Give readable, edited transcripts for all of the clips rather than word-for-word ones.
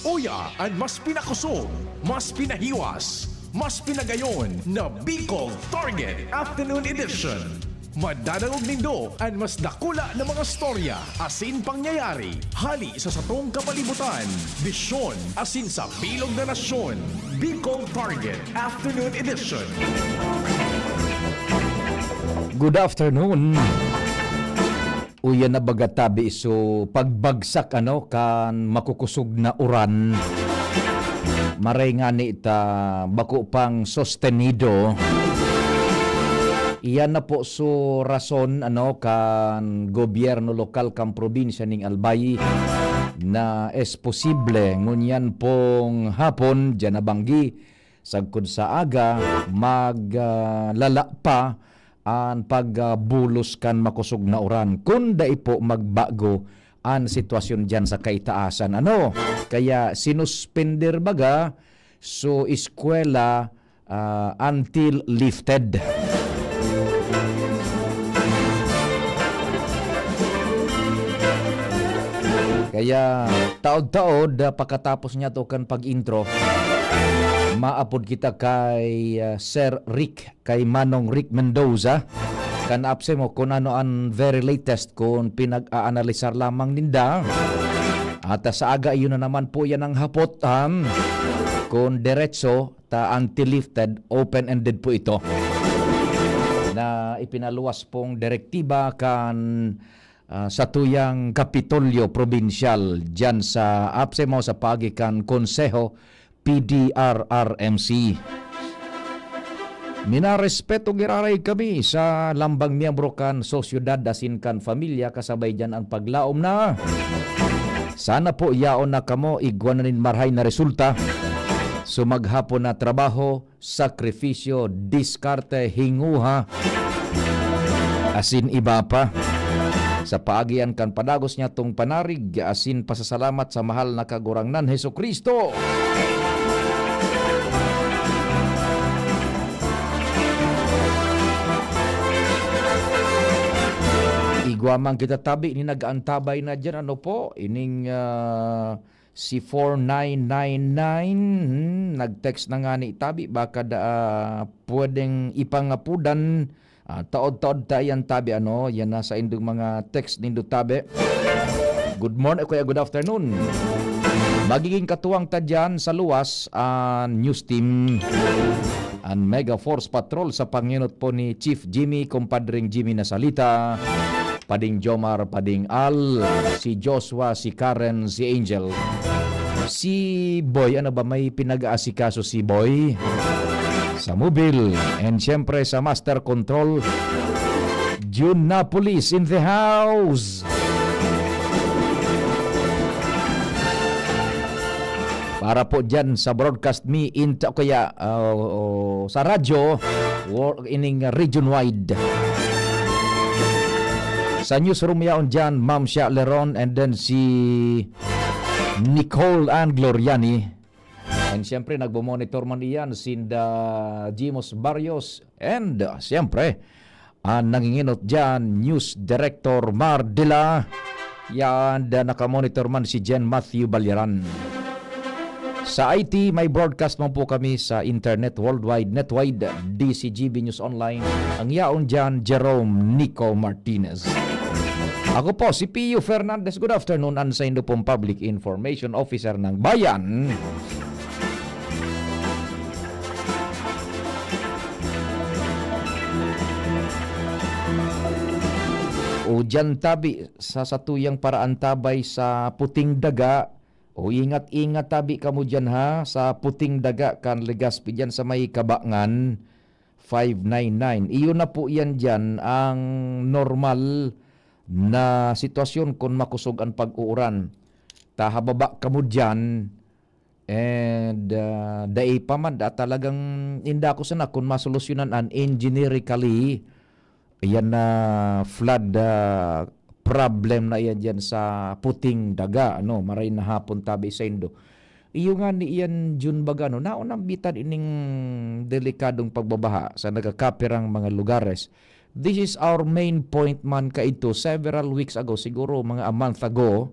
uya at mas pinakusog, mas pinahiwas, mas pinagayon na Bicol Target Afternoon Edition. Madadalog nindo ang mas dakula na mga storya asin pangyayari hali sa satong kapalibutan. Bisyon asin sa bilog na nasyon. Bicol Target Afternoon Edition. Good afternoon. Uya na bagatabi so pagbagsak kan makukusog na uran. Maray nga ni ita bako pang sostenido. Iyan na po so rason kan gobyerno lokal kan probinsya ning Albay na es posible ngunyan pong hapon dyan nabanggi sagkod sa aga maglala pa ang pagbulos kan makusog na uran kun dai po magbago ang sitwasyon dyan sa kaitaasan. Kaya sinuspender baga so eskwela until lifted. Kaya taod-taod pagkatapos niya to kan pag-intro, maapod kita kay Sir Rick, kay Manong Rick Mendoza. Kan apse mo kung ano ang very latest kung pinag-aanalisar lamang ninda. At sa aga iyon na naman po yan ang hapot kung diretso ta anti-lifted, open-ended po ito. Na ipinaluwas pong direktiba kan sa tuyang Kapitolyo Provincial dyan sa APSEMO sa pagikan Konseho PDRRMC. Minarespeto giraray kami sa lambang miyembro kan sosyudad asin kan familia kasabay dyan ang paglaom na. Sana po yaon na kamo igwanan marhay na resulta. Sumaghapon na trabaho, sakripisyo, diskarte, hinguha, asin iba pa. Sa paagian kan padagos niya tong panarig, asin pasasalamat sa mahal na kagurangnan Hesus Kristo. Igwamang kita tabi ni nag-antabay na dyan. Ining si 4999 nag-text na nga ni tabi baka pwedeng ipangapudan. Taod-taod tayan tabi yan na sa indong mga text nindo tabi. Good morning, kuya, good afternoon. Magiging katuwang tadyan sa luwas ang news team ang Mega Force Patrol sa panginot po ni Chief Jimmy, kumpadring Jimmy Nasalita, Pading Jomar, Pading Al, si Joshua, si Karen, si Angel, si Boy. May pinag-aasikaso si Boy sa mobile, and siyempre sa master control, June Napolis in the house. Para po dyan sa broadcast me kaya sa radyo ining region wide. Sa newsroom yaon dyan, Ma'am Sha Leron, and then si Nicole Ann Gloriani. And siyempre, nagbo-monitor man iyan sinda Jimos Barrios. And siyempre, nanginginot dyan, News Director Mar Dela. Yan, nakamonitor man si Jen Matthew Balyaran. Sa IT, may broadcast man po kami sa internet, worldwide, netwide, DCGB News Online. Ang yaon dyan, Jerome Nico Martinez. Ako po, si Pio Fernandez. Good afternoon, ang sa indo pong Public Information Officer ng Bayan. O dyan tabi sa satuyang paraan tabay sa puting daga. O ingat-ingat tabi kamo dyan sa puting daga kan Legazpi dyan sa may Kabangan 599. Iyon na po yan dyan ang normal na sitwasyon kung makusog ang pag-uuran. Tahababa kamo dyan and daay pa man talagang inda ko sana kung masolusyonan an engineerically yan na flood problem na yan dyan sa puting daga. Maray na hapon tabi sa Indo. Iyo nga ni iyan June baga, naunang bitan ining delikadong pagbabaha sa nagkakapirang mga lugares. This is our main point man ka ito several weeks ago, siguro mga a month ago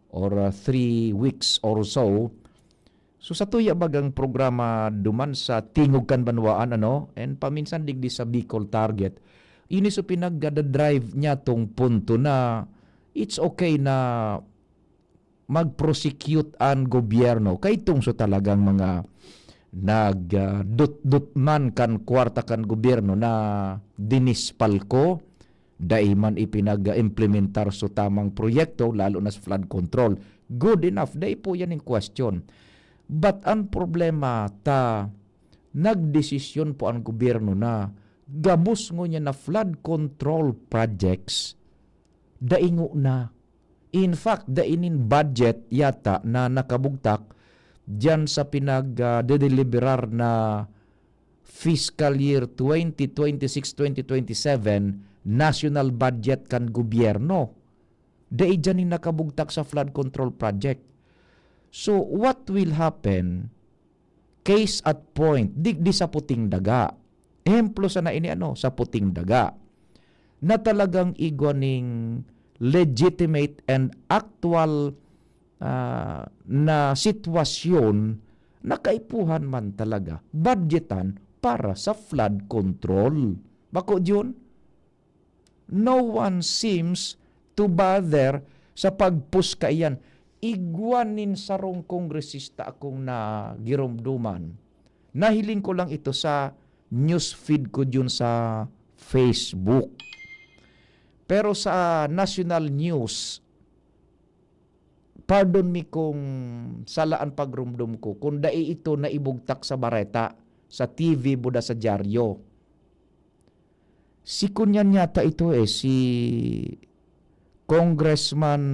or 3 weeks or so. So sa tuya bagang programa duman sa Tingog kan Banwaan and paminsan digdi sa Bicol Target. Ini so pinagdadrive niya tong punto na it's okay na mag-prosecute ang gobyerno kay itong so talagang mga nagdut-dut man kan kwarta kan gobyerno na dinispal ko dai man ipinag-implementar so tamang proyekto lalo na sa flood control. Good enough, dai po yan in question. But ang problema ta nagdesisyon po ang gobyerno na gabus ngo niya na flood control projects daingo na. In fact, dainin budget yata na nakabugtak diyan sa pinag-deliberar na fiscal year 2026-2027 national budget kan gobyerno. Dai diyan nakabugtak sa flood control project. So what will happen? Case at point, digdi sa Puting Daga. Ehemplo sa na ini sa Puting Daga na talagang igwaning legitimate and actual na sitwasyon na kaipuhan man talaga budgetan para sa flood control. Bako Jun, no one seems to bother sa pagpuska iyan. Igwanin sarong kongresista akong na giromduman. Nahiling ko lang ito sa news feed ko dun sa Facebook. Pero sa national news, pardon me kung salaan pagrumdum ko, kung dai ito na ibugtak sa bareta, sa TV, buda sa dyaryo. Si kunyan yata ito si Congressman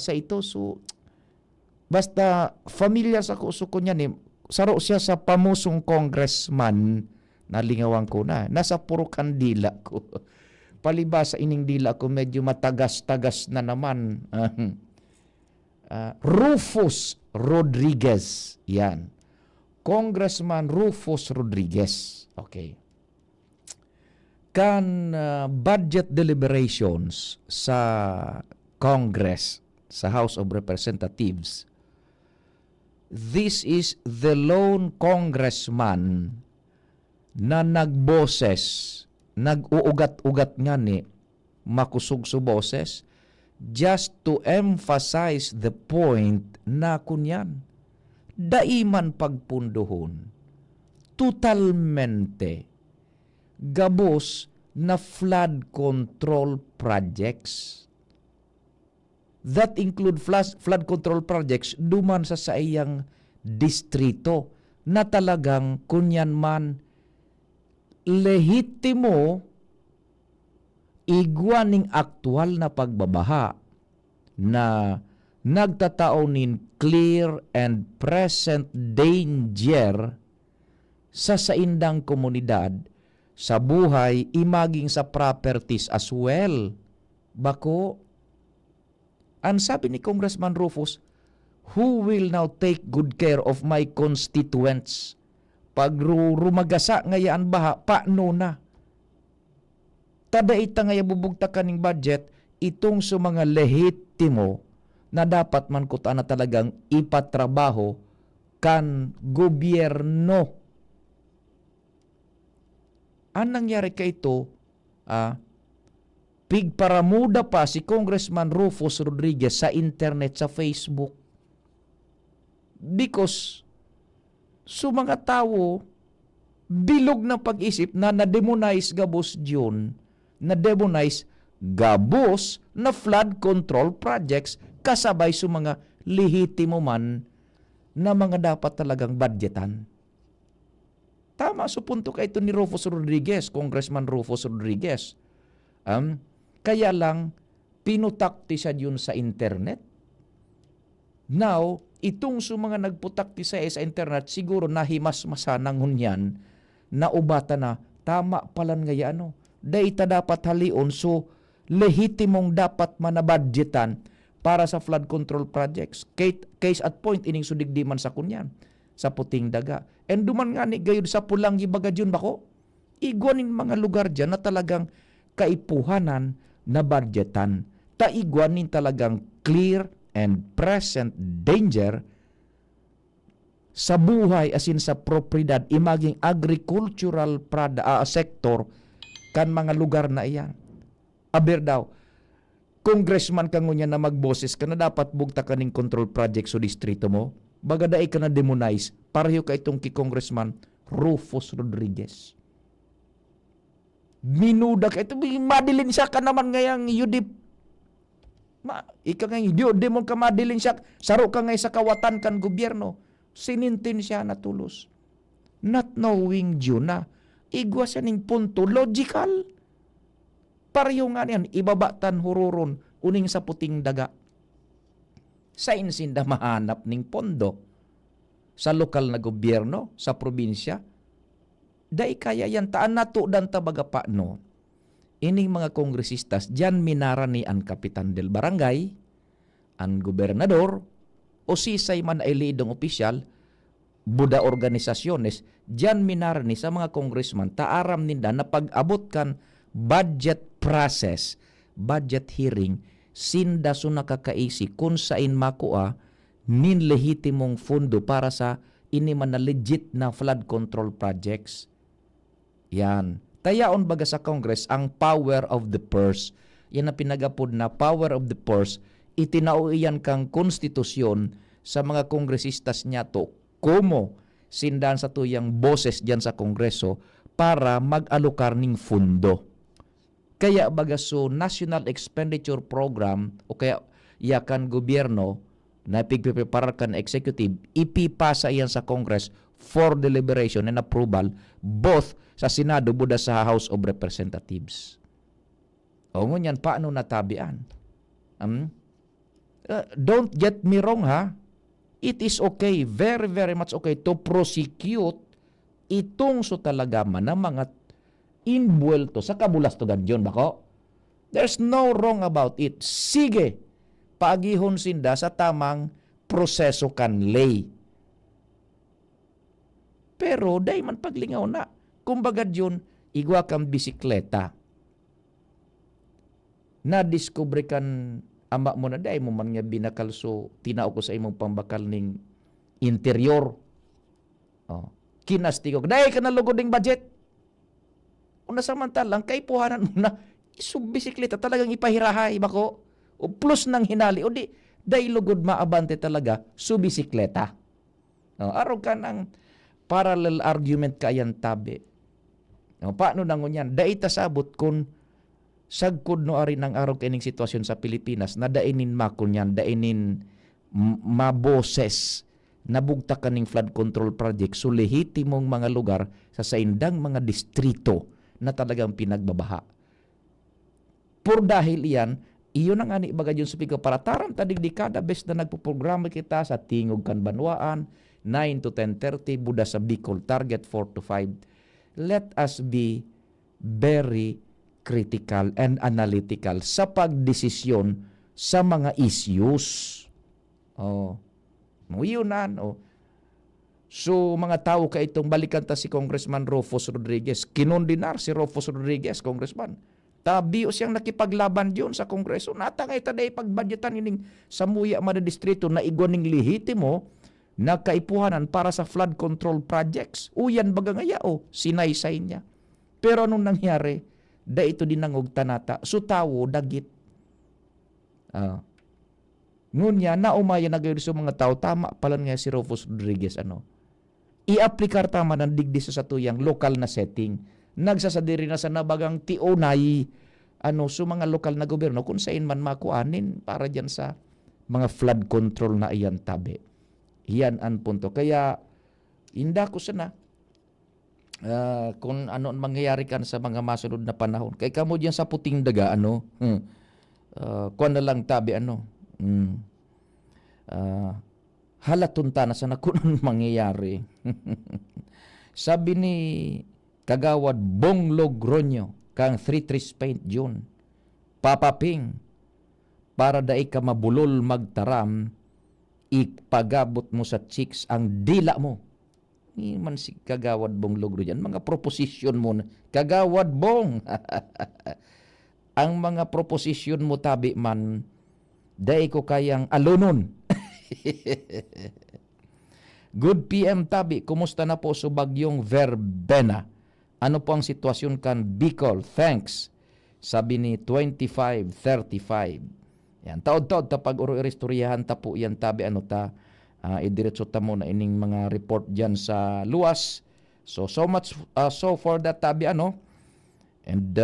sa ito. So, basta familiar sa kunyan saro siya sa pamusong congressman na lingawang ko na. Nasa puro kandila ko. Palibasa ining dila ko medyo matagas-tagas na naman. Rufus Rodriguez. Yan. Congressman Rufus Rodriguez. Okay. Kan budget deliberations sa Congress, sa House of Representatives, this is the lone congressman na nagboses, nag-uugat-ugat nga ni makusog sa boses just to emphasize the point na kunyan daiman pagpunduhon totalmente gabos na flood control projects. That include flood control projects duman sa iyang distrito na talagang kunyan man lehitimo igwaning aktual na pagbabaha na nagtatao nin clear and present danger sa saindang komunidad, sa buhay, imaging sa properties as well. Bako, ang sabi ni Congressman Rufus, who will now take good care of my constituents? Pag rumagasa ngayaan baha, paano na? Tada ita ngaya bubugtakan ng budget, itong sa mga lehitimo na dapat man kuta na talagang ipatrabaho kan gobyerno. Ang nangyari ka ito, pigparamuda pa si Congressman Rufus Rodriguez sa internet, sa Facebook. Because mga tao bilog na pag-isip na na-demonize gabos Diyon, na-demonize gabos na flood control projects kasabay mga lehitimo man na mga dapat talagang budgetan. Tama sa punto ka ito ni Rufus Rodriguez, Congressman Rufus Rodriguez. Kaya lang, pinutakti siya yun sa internet. Now, itong mga nagputakti sa internet, siguro nahimas-masanang hunyan na ubata na, tama palan nga yan. Daita dapat halion, so lehitimong dapat manabudgetan para sa flood control projects. Case at point, ining sudigdiman sa kunyan, sa Puting Daga. And duman nga ni gayud sa Pulang Ibagadyon bako, igwanin mga lugar dyan na talagang kaipuhanan na budgetan. Taigwanin talagang clear and present danger sa buhay asin sa propriedad imaging agricultural sector kan mga lugar na iyan. Aber daw, congressman ka ngunya na magboses ka na dapat bugta ka ning control project sa distrito mo. Baga daay ka na demonize, pareho ka itong ki-congressman Rufus Rodriguez. Minuda ka ito, madilin siya ka naman ngayang yudip. Ika ngayon, di mo ka madilin siya, saro ka ngay sa kawatan kan gobyerno. Sinintin siya na tulos. Not knowing Diyo na, igwa siya ning punto, logical. Pareho nga niyan, ibabatan hururon, uning sa puting daga. Sa insinda mahanap ning pondo sa lokal na gobyerno, sa probinsya, dai kaya yan, taan nato dan tabaga pa no. Ining mga kongresistas, dyan minara ni ang kapitan del barangay, ang gobernador, o sisay man ay lidong opisyal, buda organisasyones, dyan minara ni sa mga congressman, taaram ninda na pag-abot kan budget process, budget hearing, sinda so nakakaisi kung sain makua nin lehitimong fundo para sa ini man na legit na flood control projects. Yan. Tayaon baga sa Congress ang power of the purse. Yan na pinagapod na power of the purse. Itinauiyan kang konstitusyon sa mga kongresistas niya to kumo sindan sa tuyang boses dyan sa Kongreso para mag-alokar ning fundo. Kaya baga so National Expenditure Program o kaya yakan gobyerno na pigpipreparar kan executive, ipipasa iyan sa Congress for deliberation and approval both sa Senado buda sa House of Representatives. O ngunyan, paano natabian? Don't get me wrong ha. It is okay, very very much okay to prosecute itong so talaga man ng mga inbuelto sa kabulastugan yun bako. There's no wrong about it. Sige, paagihon sinda sa tamang proseso kan lay. Pero day man paglingaw na. Kumbaga yun, igwa kang bisikleta. Na-discover kan ama mo na day mo man nga binakalso, tinao ko sa imong pambakal ning interior. Kinastigok, day ka nalugod ng budget. Una samantalang, kay puhanan mo na, bisikleta talagang ipahirahay bako. O plus ng hinali, o di, day lugod maabante talaga, bisikleta. Araw ka ng parallel argument kayan tabi. Paano nangunyan? Dai tasabot kung sagkod no ari ng araw kining sitwasyon sa Pilipinas na dainin makunyan, dainin maboses nabugta kaning flood control project so lehitimong mga lugar sa saindang mga distrito na talagang pinagbabaha. Por dahil iyan, iyon ang ani baga yun sa pigo para taram tadig dekada bes na nagpuprograma kita sa Tingog kan Banwaan 9 to 10:30 buda sa Bicol target 4 to 5. Let us be very critical and analytical sa pagdesisyon sa mga issues. Yun. So, mga tao ka itong balikan ta si Congressman Rufus Rodriguez. Kinondinar si Rufus Rodriguez, Congressman. Tabi o siyang nakipaglaban diyon sa Kongreso. Natangay taday pagbadgetan ining samuya mga distrito na igwaning lihitimo na kaipuhanan para sa flood control projects. Uyan baga ngaya sinaysay niya. Pero anong nangyari? Da ito dinangog tanata. So tawo, dagit. Ngunya, naumaya na gayon sa mga tao, tama palan nga si Rufus Rodriguez, i-aplikar tama ng digdi sa tuyang lokal na setting. Nagsasadiri na sa nabagang tionay, so mga lokal na gobyerno, kung saan man makuanin para dyan sa mga flood control na iyan tabi. Yan ang punto. Kaya, inda ko sana, kung ano ang mangyayari kan sa mga masunod na panahon. Kaya kamo dyan sa puting daga, kuwan na lang tabi, halatunta na sana kung anong mangyayari. Sabi ni Kagawad Bong Logronyo, kang 3-3 Paint June, papaping, para daig ka mabulol magtaram, ipagabot mo sa chicks ang dila mo. Man si Kagawad Bong Logro dyan. Mga proposition mo na. Kagawad Bong! Ang mga proposition mo tabi man, Day ko kayang alunon. Good PM Tabi, kumusta na po sa bagyong Verbena? Ano po ang sitwasyon kan Bicol? Thanks. Sabi ni 2535. Yan, taod-taod tapag uro-iristoryahan ta po yan Tabi, ano ta, idiretso ta mo na ining mga report dyan sa luwas. So much so for that Tabi, ano. And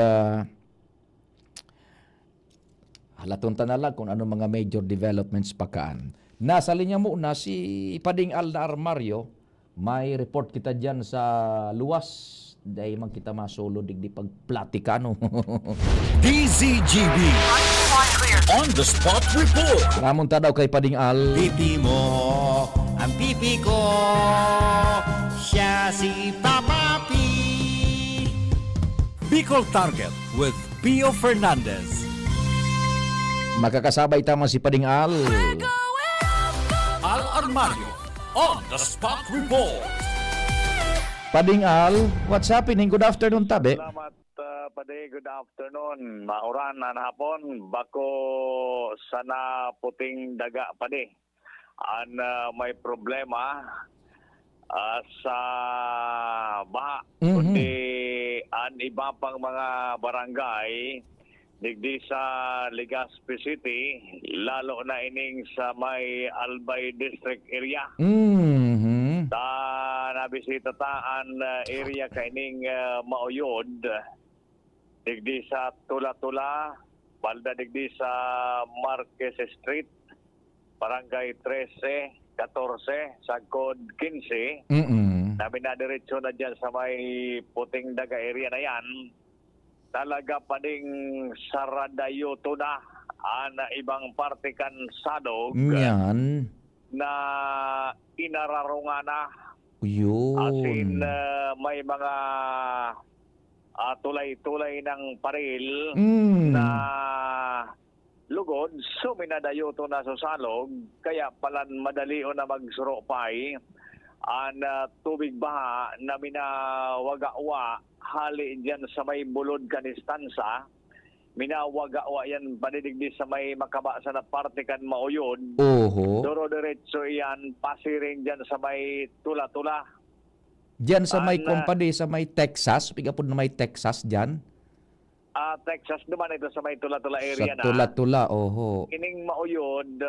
halaton ta na lang kung ano mga major developments pakaan. Nasa linya muna si Pading Al na Armario. May report kita dyan sa luwas. Dahil man kita masolo digdi pagplatikano. DZGB On the Spot Report. Ramon ta daw kay Pading Al. Pipi mo, ang pipi ko, siya si Papa P. Bicol Target with Pio Fernandez. Makakasabay tama si Pading Al. Al Armario On the Spot Report. Pading Al, what's happening? Good afternoon, Tabi. Salamat, Pade. Good afternoon. Mauran na hapon. Bako sana puting daga, Pade. May problema sa baha. Kundi ang iba pang mga barangay digdi sa Legazpi City, lalo na ining sa may Albay District area. Nabisita taan area kaining Mauyod, digdi sa Tula-Tula, balda digdi sa Marquez Street, Barangay 13, 14, Sagkod 15. Namin na diretso na dyan sa may Puting Daga area na yan. Talaga pa ding saradayoto na ang ibang parte kan sadog Yan. na inararunga na. Yun. As in, may mga tulay-tulay ng paril na lugod. So, minadayoto na sa salog. Kaya palan madalion na magsuropay. Ang tubig baha na minawaga-wa hali dyan sa may bulod kanistansa. Minawaga-wa yan panidigdi sa may makabasa na parte kan Mauyod. Oho. Doro-diretso yan, pasiring dyan sa may Tula-Tula. Diyan sa may company, sa may Texas. Pigapod na may Texas dyan. Texas naman ito sa may Tula-Tula area Sa na. Tula-Tula, oho. Ining Mauyod,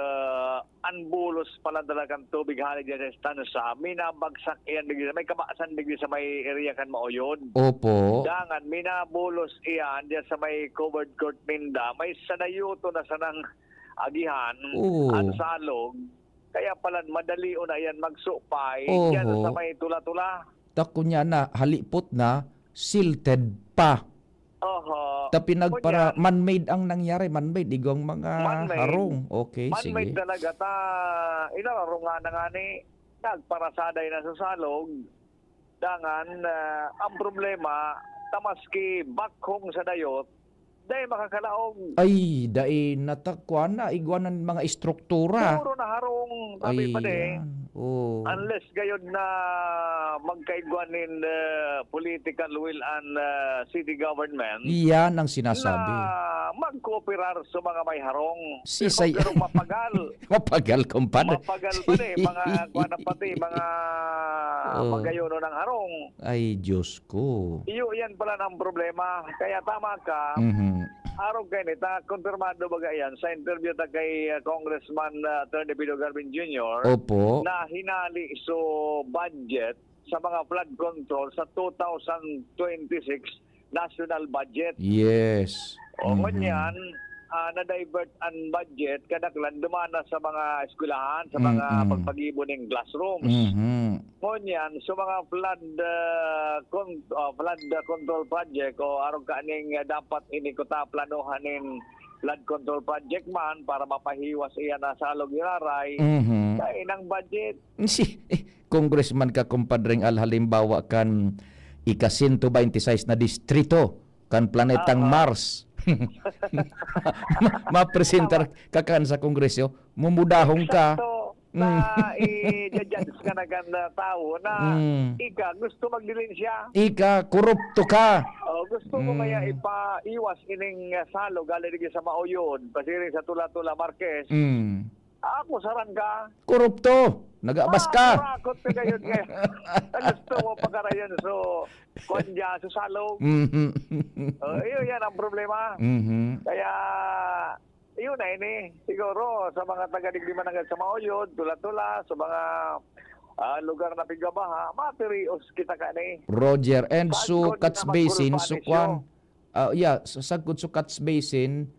anbulos pala talagang tubig hali dyan sa stansa. Minabagsak yan digdi. May kabasan digdi sa may area kan Mauyod. Opo. Dangan, minabulos iyan dyan sa may covered court Minda. May sanayuto na sanang agihan ang salog. Kaya pala madali na yan magsupay dyan sa may Tula-Tula. Tako niya na, halipot na, silted pa. Oho. Tapi nagpara, man-made ang nangyari, man-made, igong mga Man-made. harong. Okay, Man-made sige. talaga inararunga na nga ni nagparasaday na sa salog. Dangan, ang problema, tamaski bakhong sa dayot, dahil makakalaog. Ay, dahil natakwa na, igwanan mga istruktura. Puro na harong, sabi pa Ay, oh. Unless gayon na magkaigwanin political will and city government Iyan ang sinasabi. na magkooperar sa mga may harong. Sisay- Pero mapagal. Mapagal, kumpadre. Mapagal pa mga kuwan na pati, mga magayono ng harong. Ay, Diyos ko. Iyo yan pala ng problema. Kaya tama ka. Araw kayo nita, konfirmado ba yan sa interview ta kay Congressman Attorney Pido Garvin Jr. Opo. na hinali so budget sa mga flood control sa 2026 national budget. Yes. O ngunyan, na-divert ang budget kadaklan dumana sa mga eskwelahan, sa mga pagpagibo ng classrooms. Ngunyan, sa mga flood control project o araw kaning dapat inikota planuhanin flood control project man para mapahiwas iyan na salog iraray. Kaya ng budget. Si Congressman ka, kumpadring Al, halimbawa kan ika-126 na distrito kan planetang Mars. Mapresentar ka kan sa Kongreso, mumudahong ka. na i-judge ka na ganda tao na Mm. ika gusto magdilin siya. Ika, korupto ka. Gusto mo kaya ipaiwas ining salo galing digi sa Maoyon, pasiring sa Tula-Tula Marquez. Mm. Ako saran ka. Korupto. Nagabas ka. Kurakot ka ngayon kaya. Gusto mo pagkarayan so konja sa salog. Mhm. Yun yan ang problema. Mhm. Kaya yun na ini. Siguro sa mga taga-digdiman ng sa Maoyon, Tula-Tula, sa mga lugar na pigabaha, materios kita ka ni. Roger, and so Sagod Cats na Basin, magkulpa so ni kwan, sagod so Cats Basin,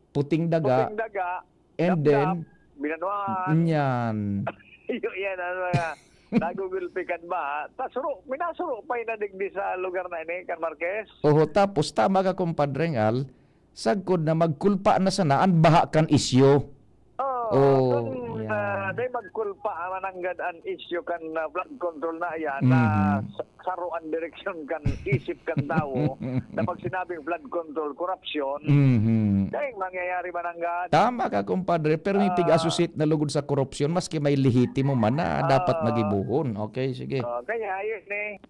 Puting Daga, Puting daga, and dapdap, then, Binanuan. yan. Yun yan, ano nga, nagugulpikan ba? Minasuro pa yung nadigdi sa lugar na ini, Kan Marquez. Oho, tapos tama ka kumpadre ngal, sagod na magkulpa na sanaan, baha kan isyo. Oh, yan. Day magkulpa mananggad an issue kan flood control na yan Mhm. na saruan direksyon kan isip kan tao na pag sinabing flood control, corruption, Mhm. day mangyayari mananggad. Tama ka kumpadre, pero yung tig-associate na lugod sa korupsyon, maski may lehitimo man na dapat magibuhon. Okay, sige. Kaya yun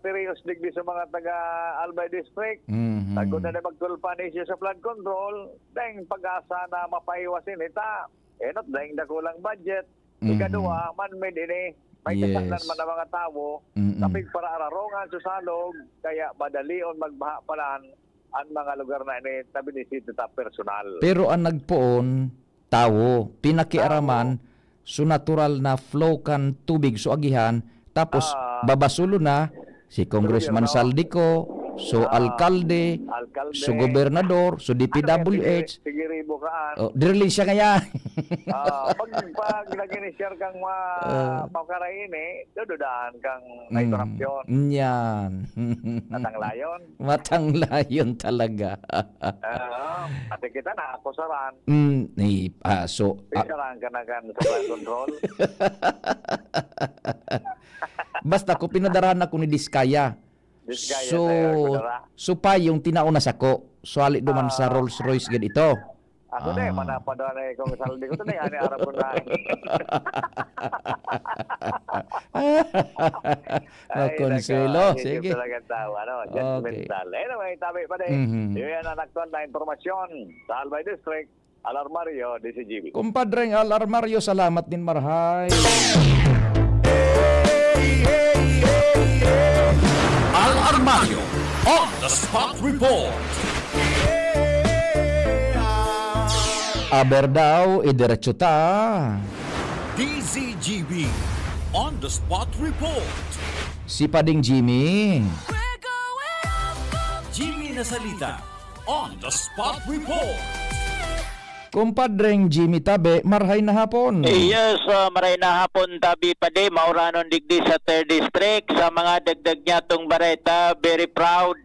serious digdi sa mga taga Albay District. Mhm. Sagod na magkulpa ni siya sa flood control, dahil pag-asa na mapaiwasin ita. Not dahil dakulang budget. Ikaduwa, man-made ini. May Yes. kasaklan man ang mga tao. Mm-mm. Kapig para ararongan sa salog, kaya madalion magbaha palan ang mga lugar na ini tabi ni City ta personal. Pero ang nagpoon, tao, pinakiaraman, so natural na flow kan tubig so agihan, tapos babasulo na si Congressman Saldico, so alkalde, so gobernador, so DPWH, Sige ribo kaan. dirili siya kaya. Pag nag-initiar kang mapakaray ini, dududaan kang may korupsyon. Yan. Natang layon. Matang layon talaga. Ate kita na ako saran. Pisaran ka na kan sa flood control. Basta ko pinadarahan ako ni Diskaya. Diskaya So, tayo, kudara. pa yung tinauna sa ko. So, ali duman sa Rolls Royce gid ito. Ako na manapadaan na kung saldi ko. Ito na yan, arap ko na. Consuelo, sige. Talaga tao, judgmental. Anyway, tabi pa din. Yun ang aktual na informasyon sa Albay District, Alarmario, DCGB. Kumpadre Alarmario, salamat din marhay. Al Armario on the spot report. Aber daw, idiretso ta. DZGB on the spot report. Si Pading Jimmy. Jimmy Nasalita on the spot report. Kumpadreng Jimmy Tabe, marhay na hapon. Yes, maray na hapon tabi pa di mauranon digdi sa 3rd District sa mga dagdag niya tong bareta, very proud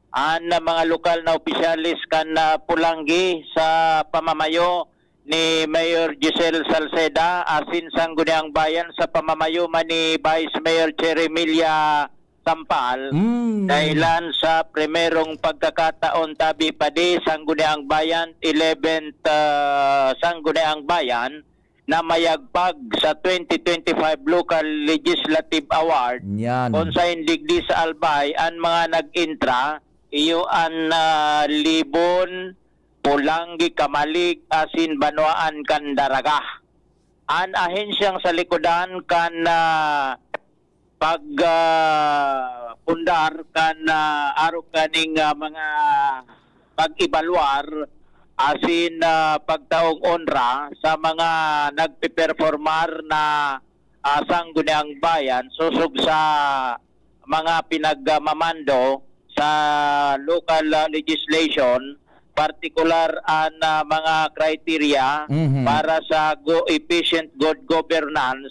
ang mga lokal na opisyalis kan Pulanggi sa pamamayo ni Mayor Giselle Salceda asin sang Guniang Bayan sa pamamayo man ni Vice Mayor Cheremilia Sampal. Dahilan sa primerong pagkakataon tabi pa di Sangguniang Bayan, 11th Sangguniang Bayan na mayagpag sa 2025 Local Legislative Award Yan. kung sa indigdi sa Albay ang mga nag-intra iyo an Libon, Pulanggi, Kamalig, asin Banwaan kan Daraga. An ahensyang sa likodan kan pundar kan aro kaning mga pag-ibalwar asin pagtaong onra sa mga nagpe-performar na Sangguniang Bayan susug sa mga pinagmamando sa local legislation, particular ang mga criteria para sa efficient good governance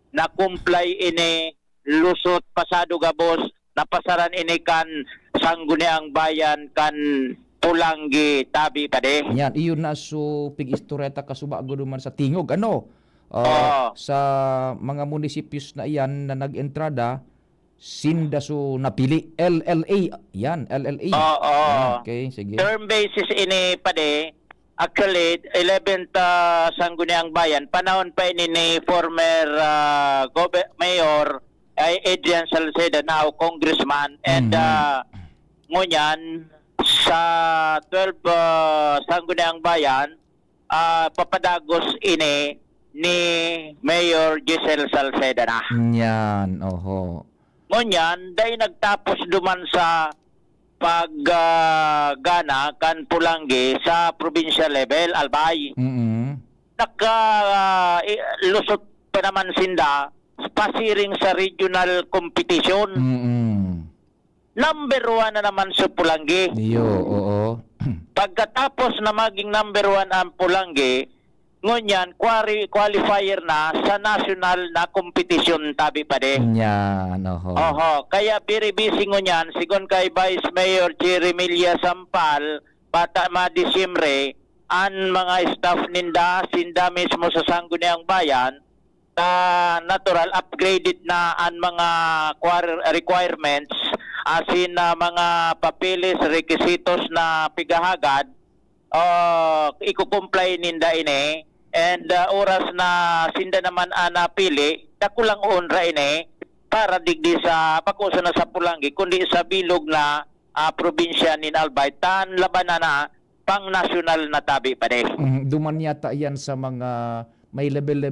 na comply ini lusot pasado gabos napasaran ini kan Sangguniang Bayan kan Pulanggi tabi pade. Yan, iyon na so pig-istoreta kasubago duman sa tingog. Sa mga munisipios na iyan na nag-entrada, sinda so napili. LLA. Yan, LLA. Oo. Okay, sige. Term basis ini pade Actually, 11th Sangguniang Bayan, panahon pa ini ni former Mayor Adrian Salceda, now Congressman, and ngunyan sa 12 Sangguniang Bayan, papadagos ini ni Mayor Giselle Salceda na. Yan, oho. Ngunyan, dahil nagtapos duman sa paggana kan Pulangi sa provincial level, Albay. Lusot pa naman sinda pasiring sa regional competition. Number 1 na naman sa Pulangi. Iyo, oo. Pagkatapos na maging number 1 ang Pulangi, ngunyan, qualifier na sa national na kompetisyon tabi pa din. Yan, oho. Oho, kaya very busy ngunyan, sigon kay Vice Mayor Cheremilia Sampal, bata Disyembre, ang mga staff sinda mismo sa Sangguniang Bayan, natural, upgraded na ang mga requirements, asin na mga papeles, requisitos na pigahagad, iko-comply ninda ini, and oras na sinda naman napili, dakulang unra ini para digdi sa pag-uso na sa Pulangi kundi sa bilog na probinsya ni Albay, tan labanan na pang national na tabi pa de. Duman yata yan sa mga may level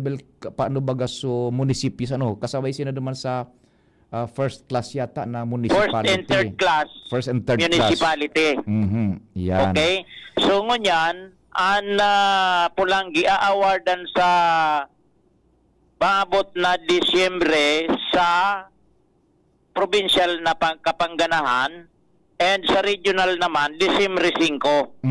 paano baga so munisipyo, ano, kasabay sila duman sa first class yata na municipality. First and third class municipality. Yan. Okay. So ngunyan, ang Pulangi aawardan sa maabot na Disyembre sa provincial na kapangganahan, and sa regional naman Disyembre 5.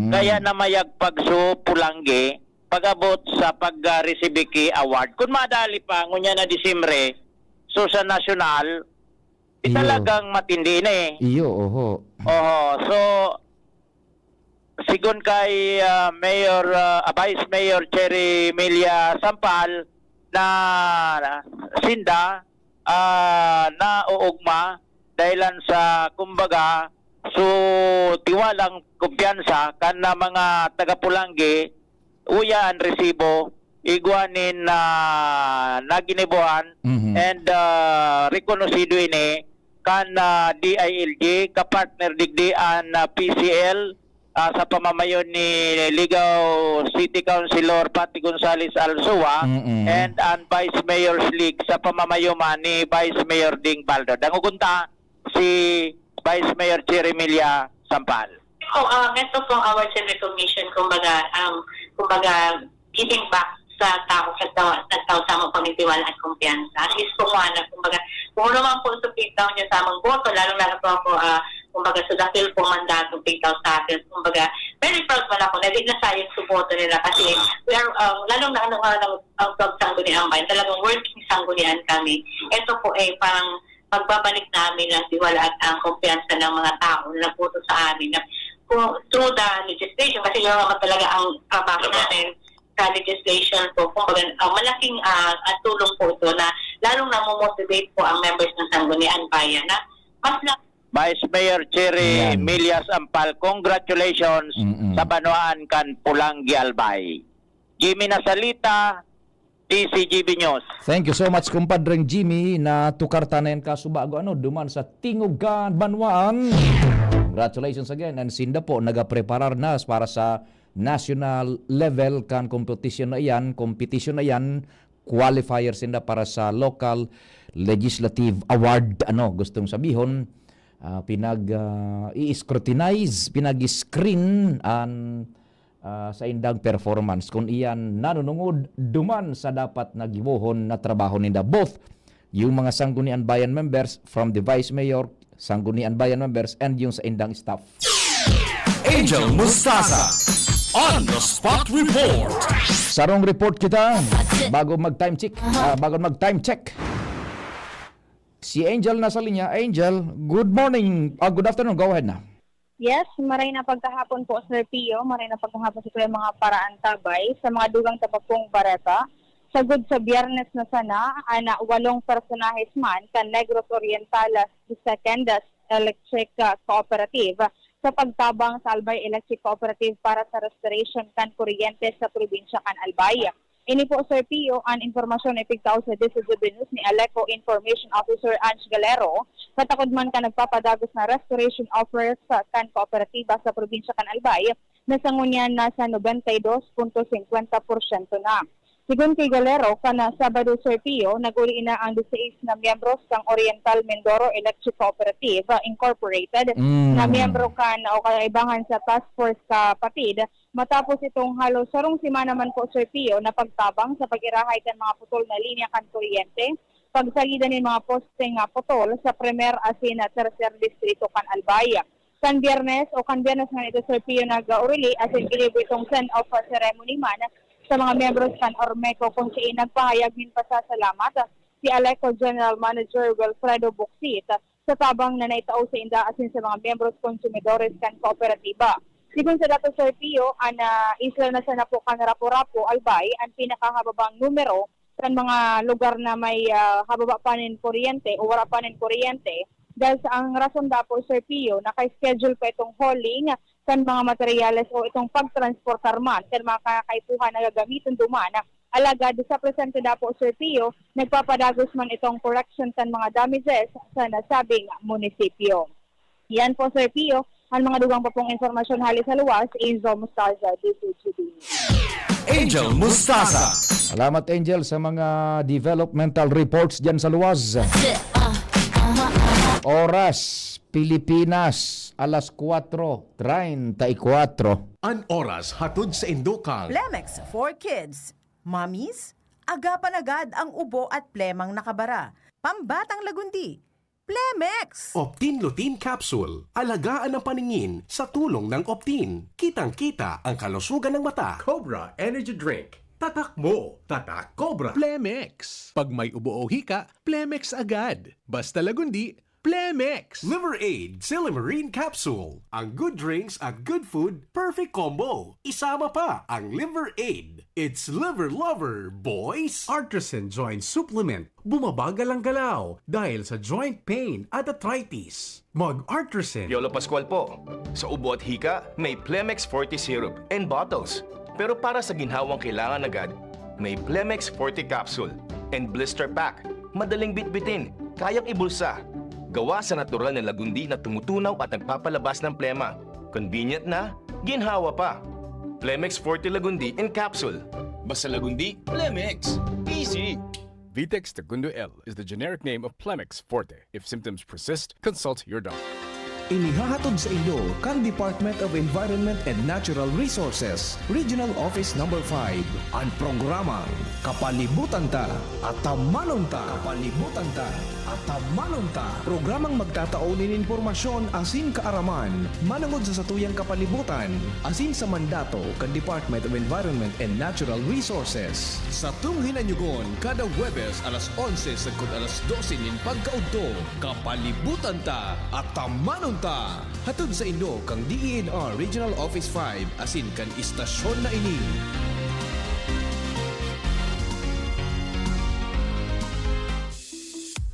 Kaya namayag pagso Pulangi pag-abot sa pag-receive award. Kung madali pa ngunyan na Disyembre, so sa national, talagang matindi na eh. Iyo, oho. Oho, so sigon kay Vice Mayor Cheremilia Sampal na sinda na uugma dahilan sa kumbaga so tiwalang kumpiyansa kan na mga taga-Pulangi uya ang resibo iguanin na naginibuhan and rekonosido ini kan DILG kapartner digdi an PCL sa pamamayon ni Ligaw City Councilor Pati Gonzales Alsua and ang Vice Mayor's League sa pamamayo man ni Vice Mayor Ding Baldo. Dangugunta si Vice Mayor Cheremilia Sampal. Ito pong awards and recognition, kumbaga giving back sa tao sa mga pamitiwala at kumpiyansa. At least kung kumbaga, kung naman po supitaw niya sa amang boto, lalong-lalo po ako, kumbaga, sa dakil po mandato pitaw sa akin. Kumbaga, very proud man ako na di na sayang sa boto nila kasi we are, lalong-lalo ang Sangguniang Bayan, talagang working sanggunian kami. Ito po parang pagbabalik namin ng tiwala at ang kumpiyansa ng mga tao na nagboto sa amin. Through the legislation, kasi yun naman talaga ang trabaho natin sa legislation po, kumbaga malaking tulong po ito na lalong namomotivate po ang members ng Sangguniang Bayan na mas Vice Mayor Cheremilia Sampal, congratulations sa Banwaan kan Pulangi Albay. Jimmy Nasalita, DCGB News. Thank you so much, kumpadreng Jimmy, na tukar tanayan ka subago duman sa Tingugan, Banwaan. Congratulations again. And sinda po nagapreparar na para sa national level kan competition na yan, qualifier sinda para sa local legislative award, gustong sabihon, i-scrutinize, pinag-screen sa indang performance kung iyan nanunungod duman sa dapat nagibuhon na trabaho ninda, both yung mga Sangguniang Bayan members from the Vice Mayor, Sangguniang Bayan members, and yung sa indang staff. Angel Mustasa on the spot report. Sarong report kita bago mag-time check. Si Angel nasa linya. Angel, good morning. Good afternoon. Go ahead na. Yes, maray na pagkahapon po, Sir Pio. Maray na pagkahapon sa mga paraan tabay sa mga dugang tapapong bareta. Sagod sa Biyernes na sana, ana 8 personahes man kan Negros Orientales II Electric Cooperative sa pagtabang sa Albay Electric Cooperative para sa restoration kan kuryente sa probinsya kan Albay. Ini po, Sir Pio, ang informasyon ipigtaw sa DCGB News ni Aleco Information Officer Ange Galero, katakod man ka nagpapadagos na restoration offers sa kan kooperatiba sa probinsya kan Albay, na sangunyan na sa 92.50% na. Sigun kay Galero, kana Sabado, Sir Pio, nag-uli na ang 16 na miyembros ng Oriental Mindoro Electric Cooperative Incorporated na miyembro kan o kaibangan sa Task Force Kapatid matapos itong halos sarong simana man po, Sir Pio, na pagtabang sa pag-irahay kan mga putol na linya kan kuryente, pagsagida ni mga posteng putol sa Premier asin at Tercer Distrito kan Albay. Kan Biyernes nga ito, Sir Pio, nag-urili asin gilibo itong send-off ceremony man sa mga membros kan Ormeco kung siya nagpahayag min pasasalamat si Aleco General Manager Wilfredo Buxit sa tabang na naitao sa inda asin sa mga membros konsumidores kan kooperatiba. Sigun sa dato, Sir Pio, isla na sana po kan Rapo-Rapo, Albay, ang pinakahababang numero kan mga lugar na may hababa panin kuryente o wala panin kuryente. Dahil sa ang rason dapo, Sir Pio, naka-schedule pa itong hauling kan mga materyales o itong pagtransportar man kan mga kakaipuhan na gagamitin duman. Alagad sa presente dapo, Sir Pio, nagpapadagos man itong correction kan mga damages sa nasabing munisipyo. Yan po, Sir Pio, ang mga dugang pa pong informasyon halis sa luwas, Angel Mustaza, DCGB. Angel Mustasa. Salamat, Angel, sa mga developmental reports dyan sa luwas. Oras, Pilipinas, alas 4:34. An oras hatod sa Indokang. Plemex for Kids. Mommies, agapan agad ang ubo at plemang nakabara. Pambatang lagundi. Plemex! Optin Lutein Capsule. Alagaan ang paningin sa tulong ng Optin. Kitang-kita ang kalusugan ng mata. Cobra Energy Drink. Tatak mo, tatak Cobra. Plemex. Pag may ubo o hika, Plemex agad. Basta lagundi, Plemex. Liver Aid Silimarine Capsule. Ang good drinks at good food, perfect combo. Isama pa ang Liver Aid. It's liver lover, boys! Artisan Joint Supplement. Bumabagal ang galaw dahil sa joint pain at arthritis. Mag-Artisan. Yolo Pascual po. Sa ubo at hika, may Plemex Forte Syrup and bottles. Pero para sa ginhawang kailangan agad, may Plemex Forte Capsule and Blister Pack. Madaling bitbitin, kayang ibulsa. Gawa sa natural na lagundi na tumutunaw at nagpapalabas ng plema. Convenient na, ginhawa pa. Plemex Forte Lagundi in Capsule. Basta lagundi, Plemex. Easy! Vitex Segundo L is the generic name of Plemex Forte. If symptoms persist, consult your doctor. Inihahatod sa inyo kang Department of Environment and Natural Resources, Regional Office No. 5, ang programang Kapalibutan Ta at Tamanon Ta. Kapalibutan Ta at Tamanon Ta. Programang magtataunin informasyon asin kaaraman, manungod sa satuyang kapalibutan, asin sa mandato kang Department of Environment and Natural Resources. Sa tunghinanyugon, kada Huwebes alas 11 sagkod alas 12 nin pagkaudto, Kapalibutan Ta at Tamanon Ta. Hatod sa Indo kang DENR Regional Office 5 asin kan istasyon na ini.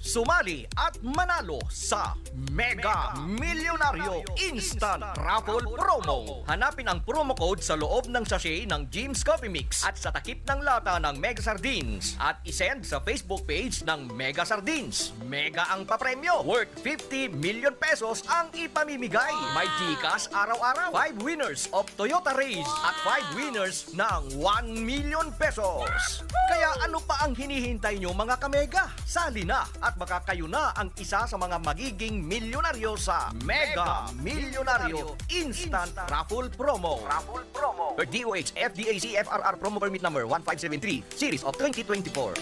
Sumali at manalo sa Mega Milyonaryo Instant Raffle Promo. Hanapin ang promo code sa loob ng sachet ng Jim's Coffee Mix at sa takip ng lata ng Mega Sardines at isend sa Facebook page ng Mega Sardines. Mega ang papremyo. Worth 50 million pesos ang ipamimigay. May Gcash araw-araw. 5 winners of Toyota Race at 5 winners ng 1 million pesos. Kaya ano pa ang hinihintay nyo mga kamega? Sali na at baka kayo na ang isa sa mga magiging milyonaryo sa Mega Milyonaryo Instant Raffle Promo. Per DOH FDAC FRR Promo Permit Number 1573 Series of 2024.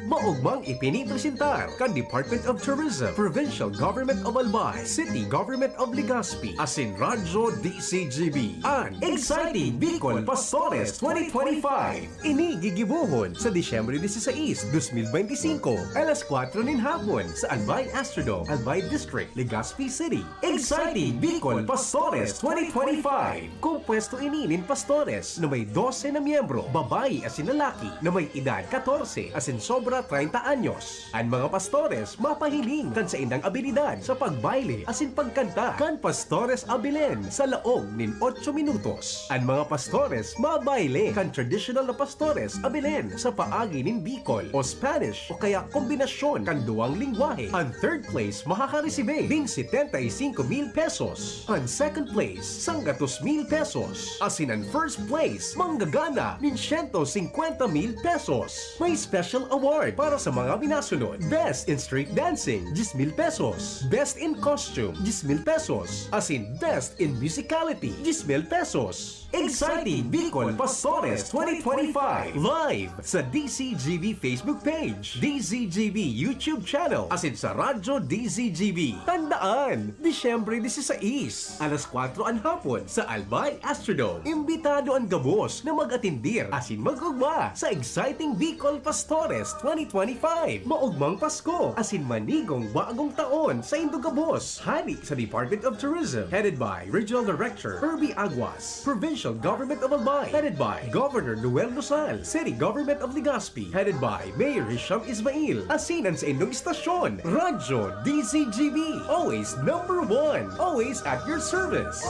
Maugmang ipinipresentar kan Department of Tourism, Provincial Government of Albay, City Government of Legazpi, asin Radyo DCGB, ang Exciting Bicol Pastores 2025. Ini gigibuhon sa Disyembre 16, 2025, alas 4 nin hapon sa Albay Astrodome, Albay District, Legazpi City. Exciting Bicol Pastores 2025. Kung pwesto ininin pastores na may 12 na miyembro, babae asin lalaki na may edad 14 asin sobra hasta 30 anyos. Ang mga pastores mapahiling kan sa indang abilidad sa pagbaile asin pagkanta kan pastores abilin sa laog nin 8 minutos. Ang mga pastores mabaile kan traditional na pastores abilin sa paagi nin Bicol o Spanish o kaya kombinasyon kan duwang lingwahe. Ang third place makakaresibe ding 75,000 pesos. Ang second place 100,000 pesos. Asin ang first place manggagana nin 150,000 pesos. May special award para sa mga binasunod. Best in street dancing 10,000 pesos. Best in costume 10,000 pesos. Asin best in musicality 10,000 pesos. Exciting Bicol Pastores 2025 live sa DCGB Facebook page, DZGB YouTube channel, asin sa Radyo DZGB. Tandaan, Disyembre 16, alas 4 ang hapon sa Albay Astrodome. Imbitado ang gabos na mag-atindir asin mag-ugma sa Exciting Bicol Pastores 2025. Maugmang Pasko asin manigong bagong taon sa Indogabos. Hani sa Department of Tourism headed by Regional Director Herbie Aguas. Provincial Government of Albay headed by Governor Noel Rosal. City Government of Legazpi headed by Mayor Hisham Ismail. Asinan sa inyong istasyon, Radyo DZGB. Always number 1. Always at your service.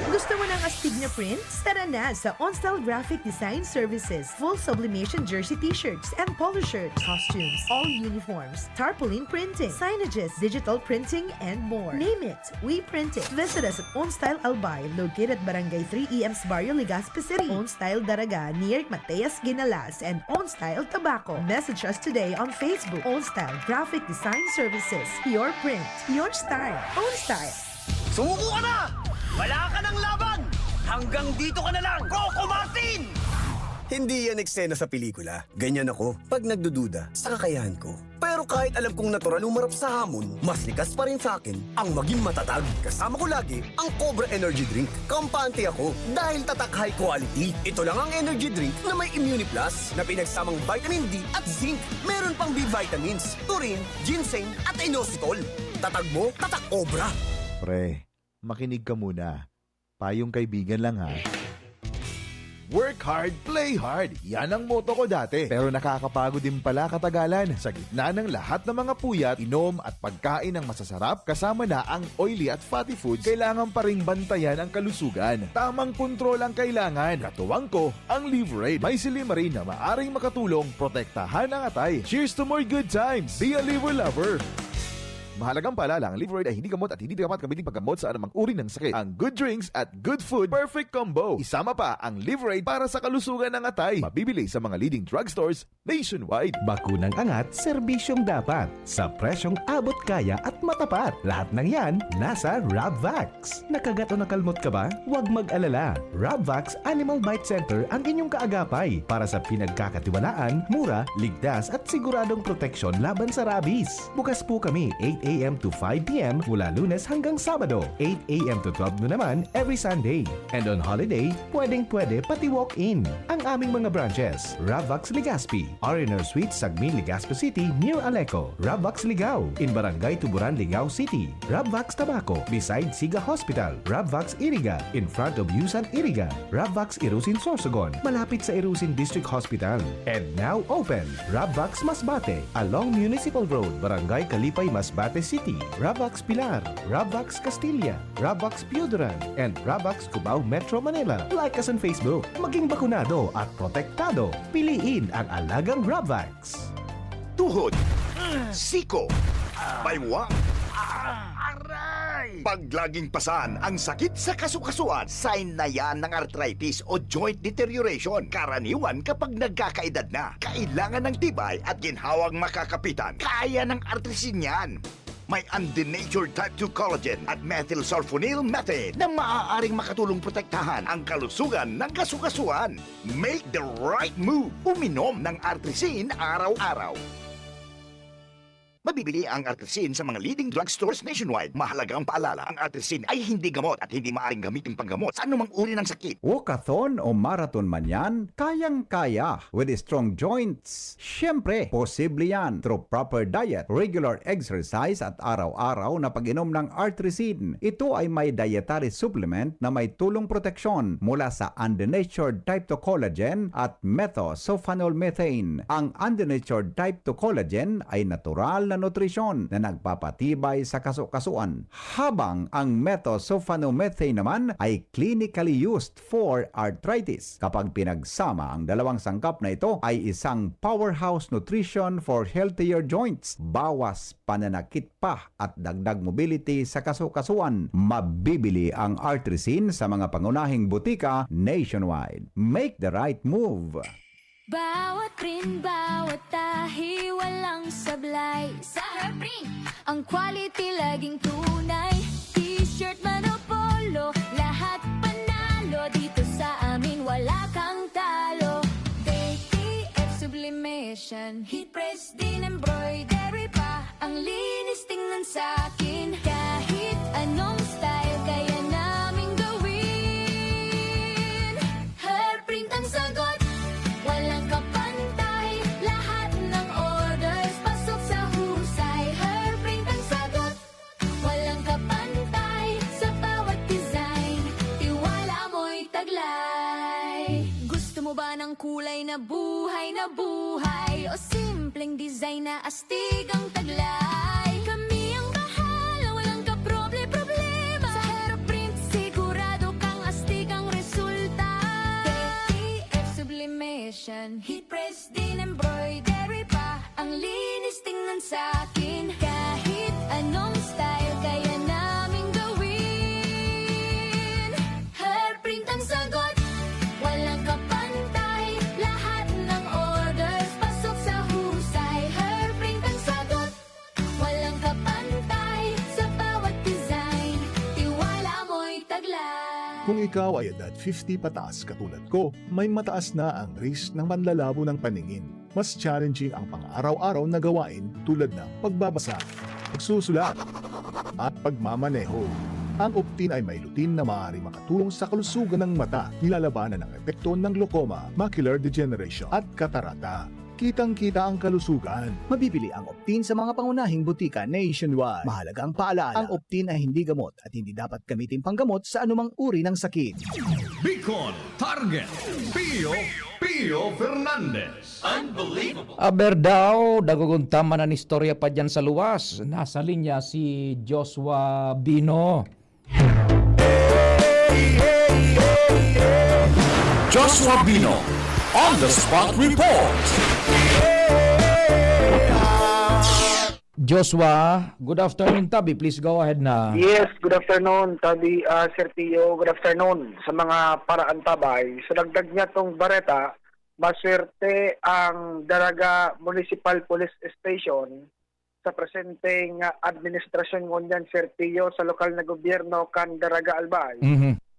Gusto mo ng astig na prints? Tara na sa OnStyle Graphic Design Services. Full sublimation jersey t-shirts and polo shirts, costumes, all uniforms, tarpaulin printing, signages, digital printing, and more. Name it, we print it. Visit us at OnStyle Albay, located at Barangay 3 EMS Barrio, Legazpi City. OnStyle Daraga, near Mateas Ginalas, and OnStyle Tabaco. Message us today on Facebook. OnStyle Graphic Design Services. Your print, your style. OnStyle. Sumuko ka na! Wala ka ng laban! Hanggang dito ka na lang! Coco Martin! Hindi yan eksena sa pelikula. Ganyan ako pag nagdududa sa kakayahan ko. Pero kahit alam kong natural umarap sa hamon, mas likas pa rin sa akin ang maging matatag. Kasama ko lagi ang Cobra Energy Drink. Kampante ako dahil tatak high quality. Ito lang ang energy drink na may Immune Plus na pinagsamang vitamin D at zinc. Meron pang B vitamins, taurine, ginseng at inositol. Tatag mo, tatak Cobra. Pre, makinig ka muna. Payong kaibigan lang ha. Work hard, play hard. Yan ang motto ko dati. Pero nakakapagod din pala katagalan. Sa gitna ng lahat ng mga puyat, inom at pagkain ng masasarap, kasama na ang oily at fatty foods, kailangan pa ring bantayan ang kalusugan. Tamang kontrol ang kailangan. Katuwang ko, ang Liverade. May silimarin na maaring makatulong protektahan ang atay. Cheers to more good times. Be a liver lover. Mahalagang paalala, ang Liverade ay hindi gamot at hindi dapat gamitin paggamot sa anumang uri ng sakit. Ang good drinks at good food, perfect combo. Isama pa ang Liverade para sa kalusugan ng atay. Mabibili sa mga leading drugstores nationwide. Bakunang angat, serbisyong dapat. Sa presyong abot kaya at matapat. Lahat ng yan, nasa Rabvax. Nakagat o nakalmot ka ba? Huwag mag-alala. Rabvax Animal Bite Center ang inyong kaagapay para sa pinagkakatiwalaan, mura, ligtas at siguradong proteksyon laban sa rabies. Bukas po kami 8 a.m. to 5 p.m. mula Lunes hanggang Sabado, 8 a.m. to 12 noon naman every Sunday. And on holiday, pwedeng-pwede pati walk-in. Ang aming mga branches, Rabvax Legazpi, R&R Suites Sagmin, Legazpi City near Aleco, Rabvax Ligao in Barangay Tuburan, Ligao City, Rabvax Tabaco beside Siga Hospital, Rabvax Iriga in front of Yusan Iriga, Rabvax Irusin Sorsogon malapit sa Irusin District Hospital. And now open, Rabvax Masbate along Municipal Road, Barangay Kalipay, Masbate City, Rabvax Pilar, Rabvax Castilla, Rabvax Piudaran, and Rabvax Cubao Metro Manila. Like us on Facebook. Maging bakunado at protektado. Piliin ang alagang Rabvax. Tuhod, siko, baywang, paglaging pasan ang sakit sa kasukasuan, sign na yan ng arthritis o joint deterioration. Karaniwan kapag nagkakaedad na, kailangan ng tibay at ginhawang makakapitan. Kaya ng artrisin yan. May undenatured type 2 collagen at methylsulfonyl methane na maaaring makatulong protektahan ang kalusugan ng kasukasuan. Make the right move. Uminom ng artrisin araw-araw. Mabibili ang Artesin sa mga leading drugstores nationwide. Mahalagang paalala, ang Artesin ay hindi gamot at hindi maaaring gamitin panggamot sa anumang uri ng sakit. Walkathon o marathon man yan, kayang-kaya with strong joints. Siyempre, posible yan through proper diet, regular exercise at araw-araw na pag-inom ng Artesin. Ito ay may dietary supplement na may tulong proteksyon mula sa undenatured type 2 collagen at methylsulfonylmethane. Ang undenatured type 2 collagen ay natural na nutrisyon na nagpapatibay sa kasukasuan, habang ang methylsulfonylmethane naman ay clinically used for arthritis. Kapag pinagsama ang dalawang sangkap na ito ay isang powerhouse nutrition for healthier joints, bawas pananakit pa at dagdag mobility sa kasukasuan. Mabibili ang Artesin sa mga pangunahing butika nationwide. Make the right move. Bawat print, bawat tahi, walang sablay. Sa Herprint, ang quality laging tunay. T-shirt man o polo, lahat panalo. Dito sa amin, wala kang talo. KTF Sublimation, heat press din embroidery pa. Ang linis tingnan sa'kin, kahit anong style kaya namin gawin. Herprint ang sagot, walang kapantay, lahat ng orders pasok sa husay. Herprint ang sagot, walang kapantay, sa bawat design, tiwala mo'y taglay. Gusto mo ba ng kulay na buhay o simpleng design na astig ang taglay? Kami ang bahala, walang kaproble-problema. Sa Herprint, sigurado kang astig ang resulta. KTF Sublimation, heat press din embroidery pa. Ang linis tingnan sa'kin, kahit anong style kaya namin gawin. Herprint ang sagot, walang kapantay, lahat ng orders pasok sa husay. Herprint ang sagot, walang kapantay, sa bawat design, tiwala mo'y taglay. Kung ikaw ay edad 50 pataas katulad ko, may mataas na ang risk ng panlalabo ng paningin. Mas challenging ang pang-araw-araw na gawain tulad ng pagbabasa, pagsusulat, at pagmamaneho. Ang Optin ay may lutin na maaari makatulong sa kalusugan ng mata, nilalabanan ang epekto ng glaucoma, macular degeneration at katarata. Kitang-kita ang kalusugan. Mabibili ang Optin sa mga pangunahing butika nationwide. Mahalagang paalala, ang Optin ay hindi gamot at hindi dapat gamitin panggamot sa anumang uri ng sakit. Bicol Target, Pio Fernandez. Unbelievable! Aber daw, daguguntaman ang istorya pa dyan sa luwas. Nasa linya si Joshua Bino. Joshua Bino, on the spot report. Joshua, good afternoon, Tabi. Please go ahead na. Yes, good afternoon, Tabi, Sir Tio. Good afternoon sa mga paraan tabay. Sa dagdag niya tong bareta, maswerte ang Daraga Municipal Police Station sa presenteng administrasyon ngunyan, Sir Tio, sa lokal na gobyerno kan Daraga Albay.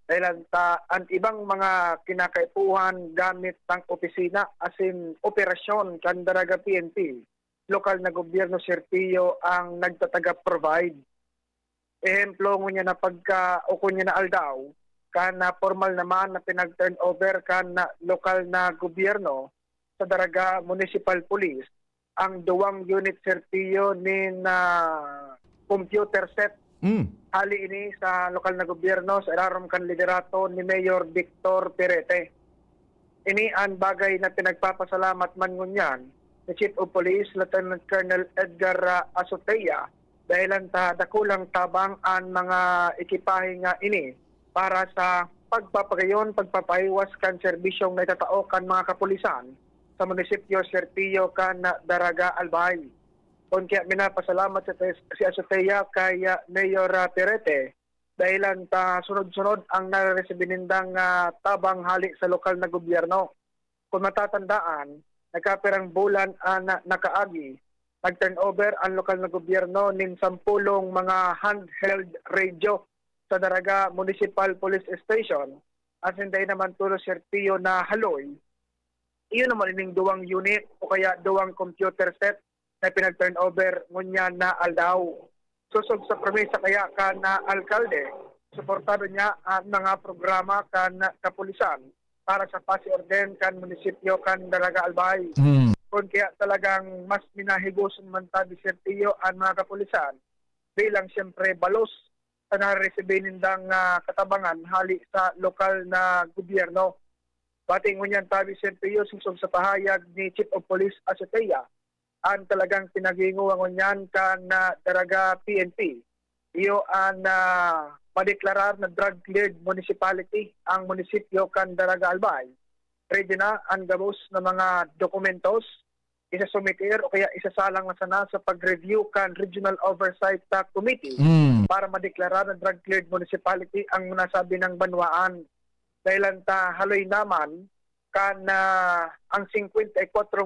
Dahil ang ibang mga kinakaipuhan gamit ng opisina asin operasyon kan Daraga PNP. Lokal na gobyerno, Sir Tio, ang nagtataga-provide. Ehemplo ngunya na pagka o kunya na aldaw, kana formal naman na pinag-turn over kana lokal na gobyerno sa Daraga Municipal Police, ang 2 unit, Sir Tio, ni computer set. Hali ini sa lokal na gobyerno sa ilarom kan liderato ni Mayor Victor Perete. Ini ang bagay na pinagpapasalamat man ngunyan ni Chief of Police Lieutenant Colonel Edgar Azotea dahil ang dakulang tabang ang mga ekipahe nga ini para sa pagpapagayon, pagpapaiwas kan serbisyong naitatao kan mga kapulisan sa munisipyo, Sir Tio, kan Daraga Albay. Kung kaya minapasalamat si Azotea kay Mayor Perete dahil ang sunod-sunod ang nareresibinindang tabang hali sa lokal na gobyerno. Kung matatandaan, nagkapirang bulan na nakaagi, nag-turn over ang lokal na gobyerno nin 10 mga handheld radio sa Daraga Municipal Police Station. As hindi naman tulo, Sir Tio, na haloy, iyon naman ining 2 unit o kaya 2 computer set na pinag-turn over ngunya na aldaw. Susog sa promesa kaya kan na alkalde, suportado niya ang mga programa kan kapulisan para sa pasiorden kan munisipyo kan Daraga Albay. Kung kaya talagang mas minahigoson man tabi Sertillo ang mga kapulisan bilang siyempre balos sa naresebe nindang katabangan hali sa lokal na gobyerno. Bating ngunyan tabi Sertillo susog sa pahayag ni Chief of Police Acetea ang talagang pinaginguan ngunyan kan Daraga PNP. Iyo ang padeklarar na drug-cleared municipality ang munisipyo kan Daraga Albay. Ready na ang gabos na mga dokumentos isasumitir o kaya isasalang na sana sa pag-review kan Regional Oversight Committee para madeklara na drug-cleared municipality ang nasabi ng banwaan. Dahil ta haloy naman kan ang 54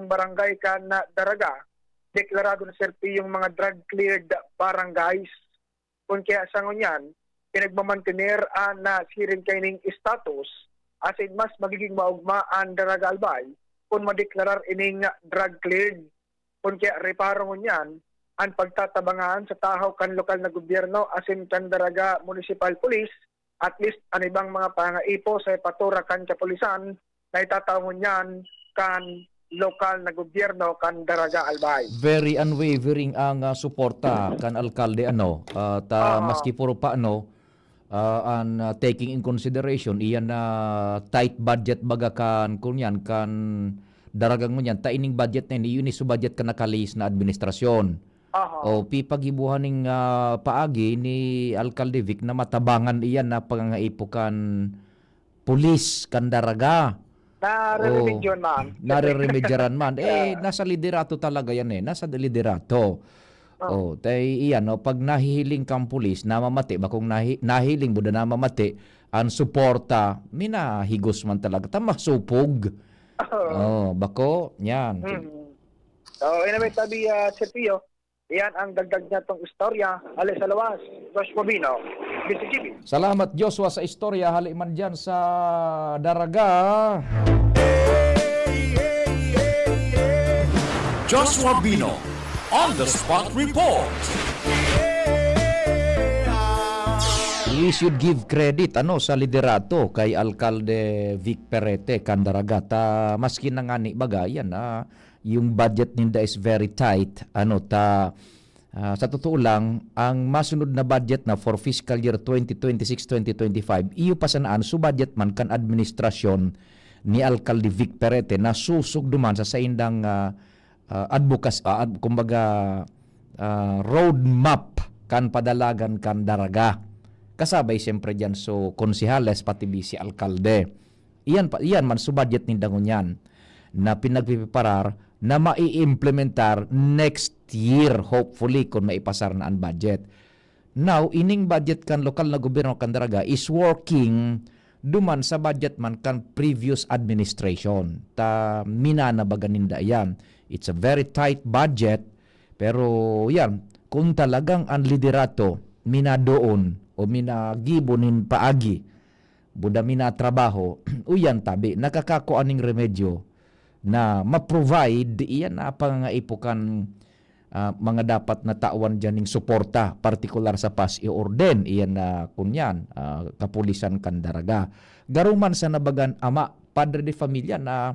barangay kan Daraga, deklarado na serpi yung mga drug-cleared barangays. Kung kaya sa ngunyan, pinagmamantener na sirin kaining status as in mas magiging maugma ang Daraga Albay kung madeklarar ining drug cleared. Kung kaya reparo ngunyan, ang pagtatabangan sa tahaw kan lokal na gobyerno as in kan Daraga Municipal Police, at least ang ibang mga pangaipo sa patura kan kapulisan na itataw ngunyan kan lokal na gobyerno kan Daraga Albay. Very unwavering ang suporta kan alkalde maski puro pa taking in consideration iyan na tight budget baga kan kunyan kan daragang mo yan ining budget na yun isu budget ka nakalis na administrasyon. O pipagibuhaning paagi ni Alkalde Vic na matabangan iyan na pangangaipukan pulis kan Daraga. Nare-remedyon man. Nare-remedyaran man. Nasa liderato talaga yan nasa liderato. Iyan pag nahihiling kang pulis namamati bakong nahiling buda namamati ang suporta minahigos man talaga tamasupog. Bako yan. So anyway tabi Serpio, iyan ang dagdag niya tong istorya. Hali sa lawas, Joshua Bino, BCGB. Salamat Joshua sa istorya hali man dyan sa Daraga. Joshua Bino on the spot report. We should give credit sa liderato kay Alkalde Vic Perete kan Daraga. Maski na nga ni bagayan yung budget ninda is very tight. Sa totoo lang ang masunod na budget na for fiscal year 2026-2025 iyo pa sanaan su budget man kan administrasyon ni Alkalde Vic Perete na susugduman sa saindang roadmap kan padalagan kan Daraga. Kasabay siyempre dyan konsihales pati si alkalde. Iyan man su budget ni dangunyan na pinagpiparar na mai-implementar next year hopefully kung maipasar na ang budget. Now, ining budget kan lokal na gobyerno kan Daraga is working duman sa budget man kan previous administration. Minana baganinda yan. It's a very tight budget pero yan, kung talagang ang liderato minadoon o minagibonin paagi buda minatrabaho uyan tabi nakakakuaning remedyo na ma-provide iyan na pangaipukan mga dapat na tawan dyaning suporta partikular sa PAS i-orden iyan na kunyan kapulisan kan Daraga garuman sa nabagan ama padre de familia na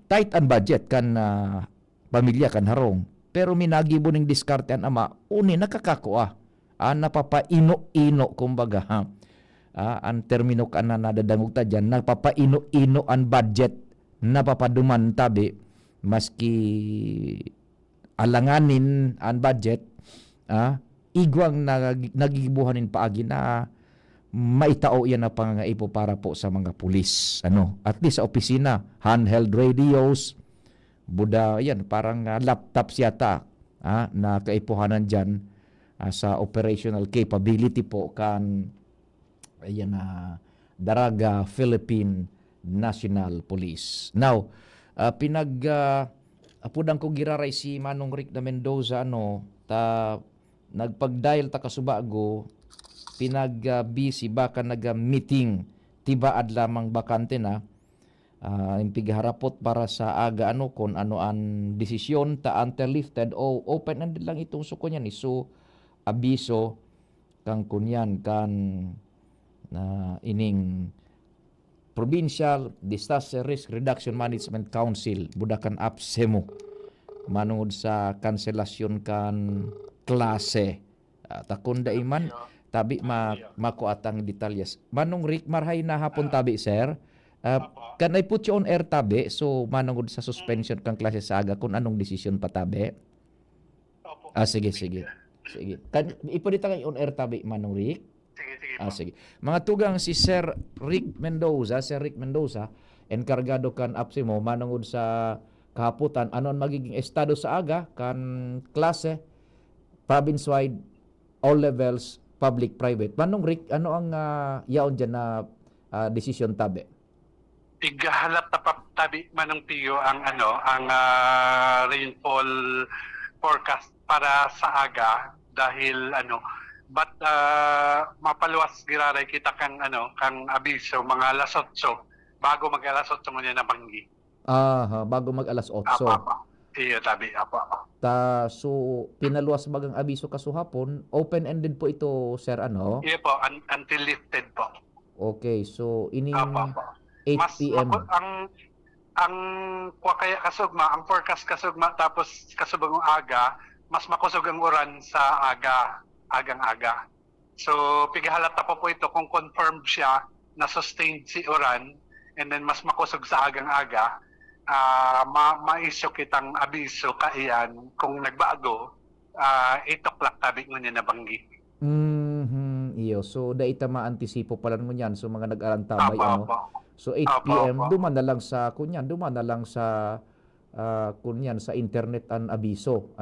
tight ang budget kan pamilya kan harong pero minagiboning diskarte ang ama uni nakakakua napapaino-ino kumbaga ang termino ka na nadadangog ta dyan napapaino-ino ang budget napapaduman tabi maski alanganin ang budget igwang nagigibuhanin paagi na maitao yan na pangangaipo para po sa mga pulis at least sa opisina handheld radios buda yan parang laptops yata na kaipuhanan dyan sa operational capability po kan Daraga Philippine National Police. Now, apudang ko giraray si Manong Rick na Mendoza nagpag-dial ta kasubago busy baka naga-meeting tibaad lamang bakante na Impigaharapot para sa aga kung ano ang desisyon ta lifted o open-ended lang itong suko niyan. So, abiso kang kunyan kan ining Provincial Disaster Risk Reduction Management Council budakan APSEMO manungod sa kanselasyon kan klase. Takunda iman tabi makuatang detalyes. Manong Rick marhay na hapon tabi sir. Can I put you on air tabi so manungod sa suspension kang klase sa aga kung anong desisyon pa tabi? Sige. Kan ipudita kay on air tabi Manong Rick. Sige. Mga tugang si Sir Rick Mendoza, enkargado kan APSEMO manungod sa kahaputan anon magiging estado sa aga kan klase province-wide all levels public private. Manong Rick, ano ang yaon dyan na desisyon tabi? Igahalap na tabi Manong Pio ang rainfall forecast para sa aga dahil but mapaluwas giraray kita kang abiso mga alas 8 bago mag alas 8 mo niya nabanggi. Bago mag alas 8. Iyo tabi So pinaluwas bagang abiso kasuhapon, open-ended po ito sir Iyo po until lifted po. Okay, so ining 8 PM. Ang kaya kasugma, ang forecast kasugma tapos kasubang aga, mas makusog ang uran sa agang-aga. So, pigahalata po ito kung confirmed siya na sustained si uran and then mas makusog sa agang-aga, ma-issue kitang abiso kaiyan kung nagbago, 8 o'clock tabi mo niya nabanggi. Iyo. So, daita ma-antisipo pala mo niyan. So, mga nag-arantabay. So, 8 PM, duman na lang sa sa internet ang abiso.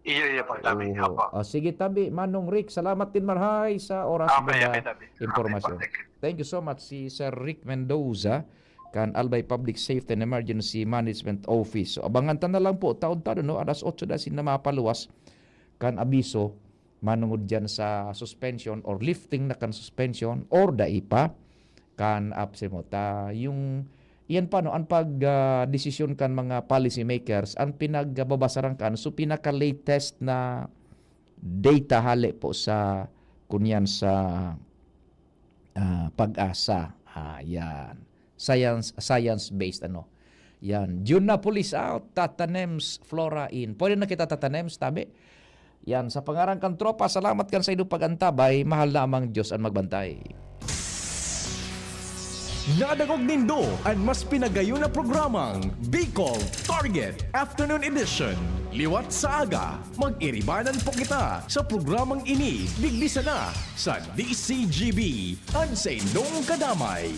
Iyo po, tabi. Sige, tabi. Manong Rick, salamat din marhay sa oras na informasyon. Thank you so much si Sir Rick Mendoza kan Albay Public Safety and Emergency Management Office. So, abangan ta na lang po, taon-taon, alas 8 na sin na mapaluwas kan abiso manungod dyan sa suspension or lifting na kan suspension or daipa kan APSEMO. Iyan pa ang pag-desisyon kan mga policy makers, ang pinagbabasaran kan, so pinaka-latest na data hali po sa kunyan sa pag-asa. Yan. Science-based Yan. June na police out, tatanems flora in. Pwede na kita tatanems, tabi? Yan. Sa pangarang kan tropa, salamat kan sa inyo pag-antabay. Mahal na amang Diyos ang magbantay. Nadagog nindo ang mas pinagayon na programang Bicol Target Afternoon Edition. Liwat sa aga, mag-iribanan po kita sa programang ini. Bigbisa na sa DCGB. Ansay nung kadamay.